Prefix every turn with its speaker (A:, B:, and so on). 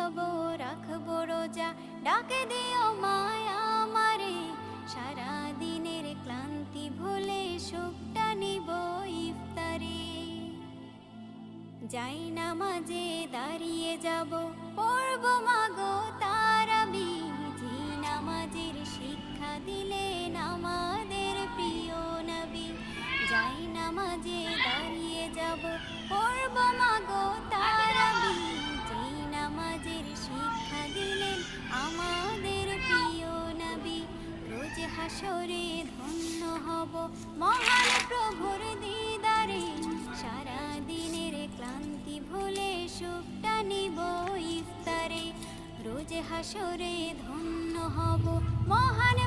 A: হব রাখবো রোজা, ডাকে দিও মায়া আমারে, সারা দিনের ক্লান্তি ভুলে সুখটা নিব ইফতারে। যাই নামাজে দাঁড়িয়ে যাব, পড়ব মাগো তারাবি, যে নামাজের শিক্ষা দিলেন আমাদের প্রিয় নবী। যাই নামাজে দাঁড়িয়ে যাব, পড়ব মাগো তারাবি, যে নামাজের শিক্ষা দিলেন আমাদের প্রিয় নবী। রোজ হাসরে ধন্য হব মহান প্রভুর দিদারে, সারা দিনের ক্লান্তি ভুলে সুখটা নিব ইফতারে। রোজ হাসরে ধন্য হব মহান